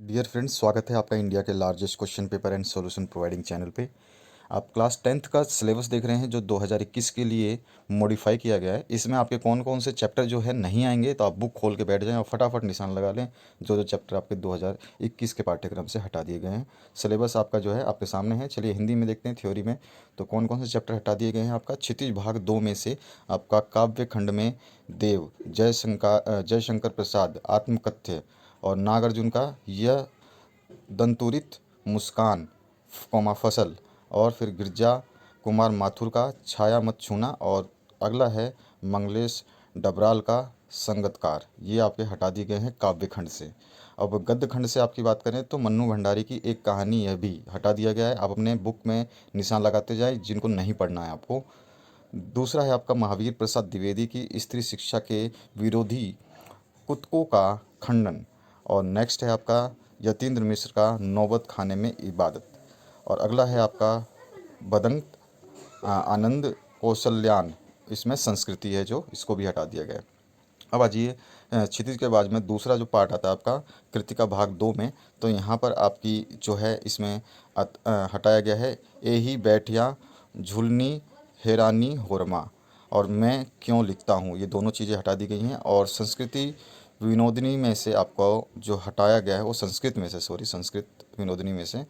Dear friends, स्वागत है आपका इंडिया के largest question paper and solution providing channel पे। आप क्लास 10th का सिलेबस देख रहे हैं जो 2021 के लिए मॉडिफाई किया गया है। इसमें आपके कौन कौन से चैप्टर जो है नहीं आएंगे, तो आप बुक खोल के बैठ जाएं और फटाफट निशान लगा लें जो जो चैप्टर आपके 2021 के पाठ्यक्रम से हटा दिए गए हैं। सिलेबस आपका जो है आपके सामने है। चलिए हिंदी में देखते हैं थ्योरी में। तो कौन कौन से चैप्टर हटा दिए गए हैं। आपका क्षितिज भाग 2 में से आपका काव्य खंड में देव, जयशंकर प्रसाद, आत्मकथ्य और नागार्जुन का यह दंतुरित, मुस्कान, फसल, और फिर गिरजा कुमार माथुर का छाया मत छूना, और अगला है मंगलेश डबराल का संगतकार। ये आपके हटा दिए गए हैं काव्य खंड से। अब गद्य खंड से आपकी बात करें तो मन्नू भंडारी की एक कहानी, यह भी हटा दिया गया है। आप अपने बुक में निशान लगाते जाए जिनको नहीं पढ़ना है आपको। दूसरा है आपका महावीर प्रसाद द्विवेदी की स्त्री शिक्षा के विरोधी कुतकों का खंडन। और नेक्स्ट है आपका यतीन्द्र मिश्र का नौबत खाने में इबादत। और अगला है आपका बदंत आनंद कौशल्यान, इसमें संस्कृति है जो इसको भी हटा दिया गया है। अब आजिए क्षितिज के बाद में दूसरा जो पार्ट आता है आपका कृतिका भाग 2 में। तो यहाँ पर आपकी जो है इसमें हटाया गया है यही बैठिया झुलनी हैरानी होरमा और मैं क्यों लिखता हूँ, ये दोनों चीज़ें हटा दी गई हैं। और संस्कृति विनोदनी में से आपको जो हटाया गया है वो संस्कृत विनोदनी में से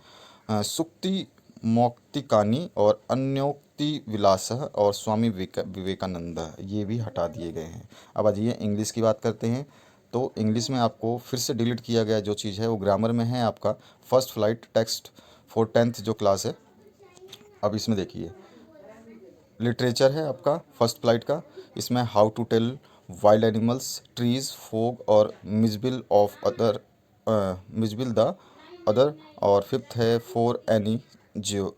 सुक्ति मौक्तिकानी और अन्योक्ति विलास और स्वामी विवेकानंद, ये भी हटा दिए गए हैं। अब आइए इंग्लिश की बात करते हैं। तो इंग्लिश में आपको फिर से डिलीट किया गया जो चीज़ है वो ग्रामर में है आपका first flight text for 10th जो क्लास है। अब इसमें देखिए लिटरेचर है आपका फर्स्ट फ्लाइट का। इसमें how to tell wild animals, trees, fog और मिजबिल द अदर। और फिफ्थ है फॉर एनी जियो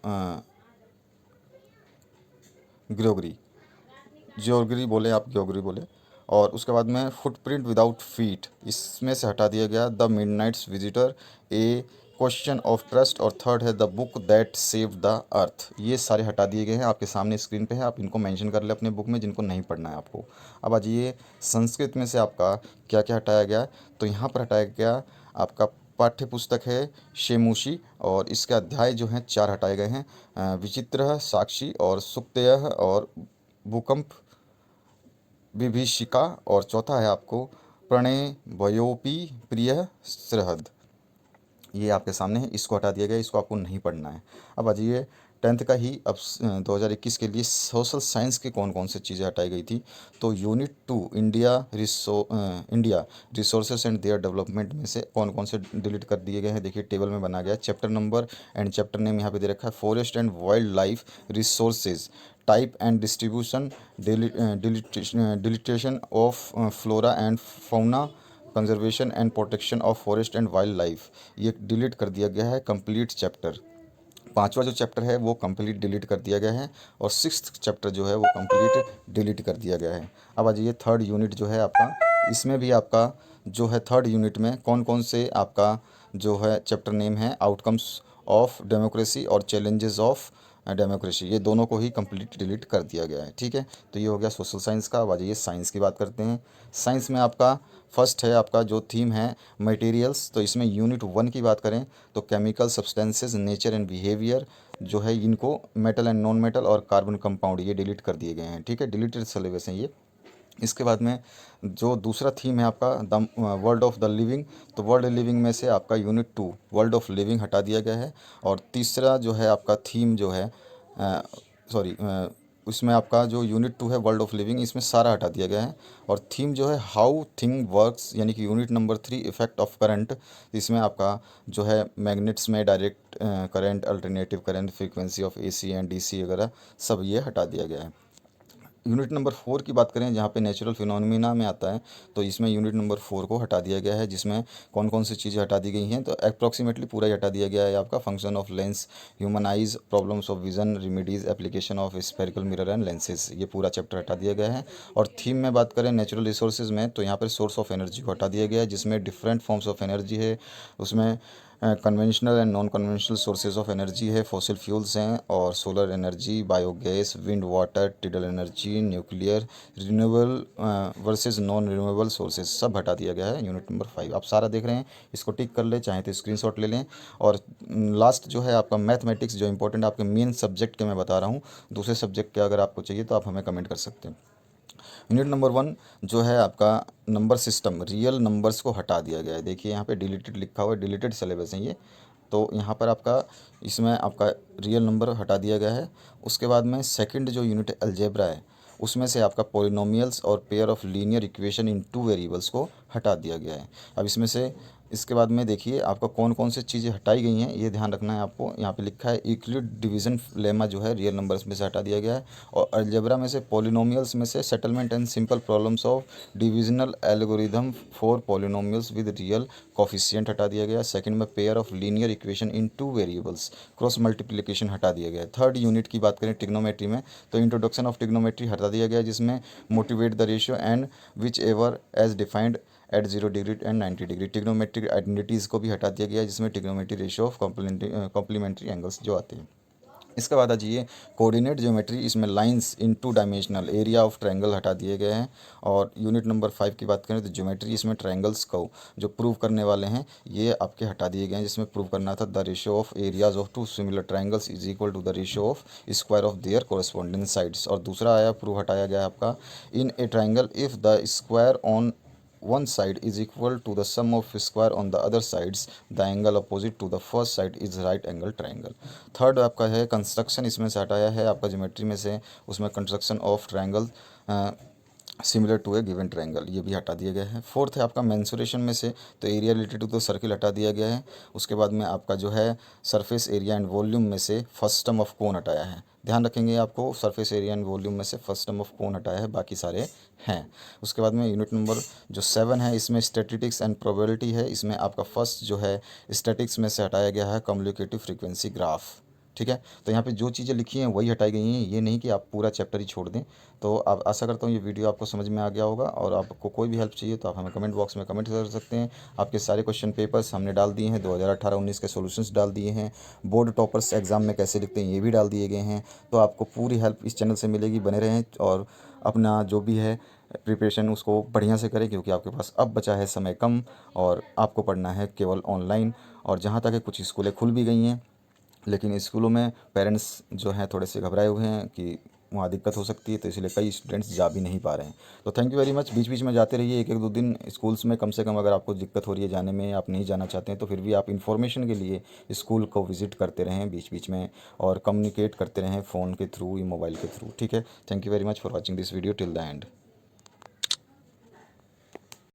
ग्योग्री, जियोग्री बोले आप, ग्योग्री बोले। और उसके बाद में फुटप्रिंट विदाउट फीट, इसमें से हटा दिया गया the Midnights visitor, A question of trust. और थर्ड है the book that save the earth. ये सारे हटा दिए गए हैं, आपके सामने स्क्रीन पे है, आप इनको मेंशन कर ले अपने बुक में जिनको नहीं पढ़ना है आपको। अब आज ये संस्कृत में से आपका क्या क्या हटाया गया। तो यहाँ पर हटाया गया आपका पाठ्य पुस्तक है शेमुशी, और इसके अध्याय जो हैं 4 हटाए गए हैं, विचित्र, साक्षी और सुक्तय और भूकंप विभीषिका। और चौथा है आपको प्रणय भयोपी प्रिय सरहद। ये आपके सामने है, इसको हटा दिया गया, इसको आपको नहीं पढ़ना है। अब आ जाइए 10th का ही। अब 2021 के लिए सोशल साइंस के कौन कौन से चीज़ें हटाई गई थी। तो unit 2 India resources and their development में से कौन कौन से डिलीट कर दिए गए हैं, देखिए टेबल में बना गया है। Chapter number and chapter name यहाँ पे दे रखा है forest and wildlife resources, type and distribution, depletion of flora and fauna, conservation and protection of forest and wildlife, ये डिलीट कर दिया गया है कंप्लीट चैप्टर। पांचवा जो चैप्टर है वो कंप्लीट डिलीट कर दिया गया है, और सिक्स्थ चैप्टर जो है वो कंप्लीट डिलीट कर दिया गया है। अब आ जाइए थर्ड यूनिट जो है आपका, इसमें भी आपका जो है थर्ड यूनिट में कौन कौन से आपका जो है चैप्टर नेम है आउटकम्स ऑफ डेमोक्रेसी और चैलेंजेस ऑफ डेमोक्रेसी, ये दोनों को ही कंप्लीट डिलीट कर दिया गया है। ठीक है, तो ये हो गया सोशल साइंस का। अब आ जाइए साइंस की बात करते हैं। साइंस में आपका फर्स्ट है आपका जो थीम है मटेरियल्स। तो इसमें यूनिट 1 की बात करें तो chemical substances, nature and behaviour जो है इनको, मेटल एंड नॉन मेटल और कार्बन कंपाउंड, ये डिलीट कर दिए गए हैं। ठीक है, डिलीटेड सिलेबस हैं ये। इसके बाद में जो दूसरा थीम है आपका the world of the living. तो वर्ल्ड लिविंग में से आपका यूनिट 2 वर्ल्ड ऑफ लिविंग हटा दिया गया है। और तीसरा जो है आपका थीम जो है सॉरी उसमें आपका जो यूनिट 2 है वर्ल्ड ऑफ लिविंग, इसमें सारा हटा दिया गया है। और थीम जो है हाउ थिंग वर्क्स, यानी कि unit number 3 effect of current, इसमें आपका जो है मैग्नेट्स में direct current, alternative current, frequency of AC and DC वगैरह सब ये हटा दिया गया है। यूनिट नंबर 4 की बात करें जहाँ पे नेचुरल फिनोमिना में आता है, तो इसमें यूनिट नंबर 4 को हटा दिया गया है, जिसमें कौन कौन सी चीज़ें हटा दी गई हैं। तो अप्रॉक्सीमेटली पूरा ही हटा दिया गया है आपका function of lens, human eyes, problems of vision, remedies, application of spherical mirror and lenses, ये पूरा चैप्टर हटा दिया गया है। और थीम में बात करें नेचुरल रिसोर्सेज में, तो यहाँ पर सोर्स ऑफ एनर्जी को हटा दिया गया है, जिसमें डिफरेंट फॉर्म्स ऑफ एनर्जी है। उसमें conventional and non conventional sources of energy है, फॉसिल फ्यूल्स हैं और solar energy, biogas, wind, water, tidal energy, nuclear, renewable versus non renewable sources सब हटा दिया गया है। यूनिट नंबर 5 आप सारा देख रहे हैं, इसको टिक कर ले, चाहे तो स्क्रीनशॉट ले लें। और लास्ट जो है आपका मैथमेटिक्स, जो इंपॉर्टेंट आपके मेन सब्जेक्ट के मैं बता रहा हूँ, दूसरे सब्जेक्ट के अगर आपको चाहिए तो आप हमें कमेंट कर सकते हैं। यूनिट नंबर 1 जो है आपका नंबर सिस्टम, रियल नंबर्स को हटा दिया गया है। देखिए यहाँ पे डिलीटेड लिखा हुआ है, डिलीटेड सिलेबस है ये। तो यहाँ पर आपका इसमें आपका रियल नंबर हटा दिया गया है। उसके बाद में सेकंड जो यूनिट अलजेब्रा है, उसमें से आपका पॉलिनोमियल्स और pair of linear equation in two variables को हटा दिया गया है। अब इसमें से इसके बाद में देखिए आपका कौन कौन सी चीज़ें हटाई गई हैं, ये ध्यान रखना है आपको। यहाँ पे लिखा है यूक्लिड डिवीजन लेमा जो है रियल नंबर्स में से हटा दिया गया है। और अलजेब्रा में से पॉलिनोमियल्स में से settlement and simple problems of divisional algorithm for polynomials with real coefficient हटा दिया गया। सेकंड में pair of linear equation in two variables, cross multiplication हटा दिया गया। थर्ड यूनिट की बात करें ट्रिग्नोमेट्री में, तो इंट्रोडक्शन ऑफ ट्रिग्नोमेट्री हटा दिया गया, जिसमें motivate the ratio and whichever as defined at 0 degree and 90 degree. Trigonometric identities को भी हटा दिया गया है, जिसमें trigonometry ratio of complementary angles जो आते हैं। इसके बाद आ जाइए कोऑर्डिनेट ज्योमेट्री, इसमें lines in two dimensional area of triangle हटा दिए गए हैं। और यूनिट नंबर 5 की बात करें तो ज्योमेट्री, इसमें ट्रायंगल्स को जो प्रूव करने वाले हैं ये आपके हटा दिए गए हैं, जिसमें प्रूव करना था the ratio of areas of two similar triangles is equal to the ratio of square of their corresponding sides. और दूसरा आया प्रूव हटाया गया है आपका in a triangle if the square on one side is equal to the sum of square on the other sides, the angle opposite to the first side is right angle triangle। Third आपका है construction, इसमें से हटाया है आपका geometry में से, उसमें construction of triangle similar to a given triangle, ये भी हटा दिया गया है। फोर्थ है आपका मेंसुरेशन में से, तो area related to the circle हटा दिया गया है। उसके बाद में आपका जो है सरफेस एरिया एंड वॉल्यूम में से फर्स्ट टर्म ऑफ कोन हटाया है। ध्यान रखेंगे आपको, सरफेस एरिया एंड वॉल्यूम में से फर्स्ट टर्म ऑफ कोन हटाया है, बाकी सारे हैं। उसके बाद में यूनिट नंबर जो 7 है, इसमें स्टैटिस्टिक्स एंड प्रोबेबिलिटी है। इसमें आपका फर्स्ट जो है स्टैटिक्स में से हटाया गया है कम्युनिकेटिव फ्रीक्वेंसी ग्राफ। ठीक है, तो यहाँ पे जो चीज़ें लिखी हैं वही हटाई गई हैं, ये नहीं कि आप पूरा चैप्टर ही छोड़ दें। तो आप आशा करता हूँ ये वीडियो आपको समझ में आ गया होगा। और आपको कोई भी हेल्प चाहिए तो आप हमें कमेंट बॉक्स में कमेंट कर सकते हैं। आपके सारे क्वेश्चन पेपर्स हमने डाल दिए हैं, 2018-19 के सॉल्यूशंस डाल दिए हैं, बोर्ड टॉपर्स एग्जाम में कैसे लिखते हैं ये भी डाल दिए गए हैं। तो आपको पूरी हेल्प इस चैनल से मिलेगी, बने रहें और अपना जो भी है प्रिपरेशन उसको बढ़िया से करें, क्योंकि आपके पास अब बचा है समय कम और आपको पढ़ना है केवल ऑनलाइन। और जहाँ तक है कुछ स्कूलें खुल भी गई हैं, लेकिन स्कूलों में पेरेंट्स जो हैं थोड़े से घबराए हुए हैं कि वहाँ दिक्कत हो सकती है, तो इसलिए कई स्टूडेंट्स जा भी नहीं पा रहे हैं। तो थैंक यू वेरी मच। बीच बीच में जाते रहिए, एक एक दो दिन स्कूल्स में कम से कम। अगर आपको दिक्कत हो रही है जाने में, आप नहीं जाना चाहते हैं, तो फिर भी आप इन्फॉर्मेशन के लिए स्कूल को विज़िट करते रहें बीच बीच में, और कम्युनिकेट करते रहें फ़ोन के थ्रू या मोबाइल के थ्रू। ठीक है, thank you very much for watching this video till the end.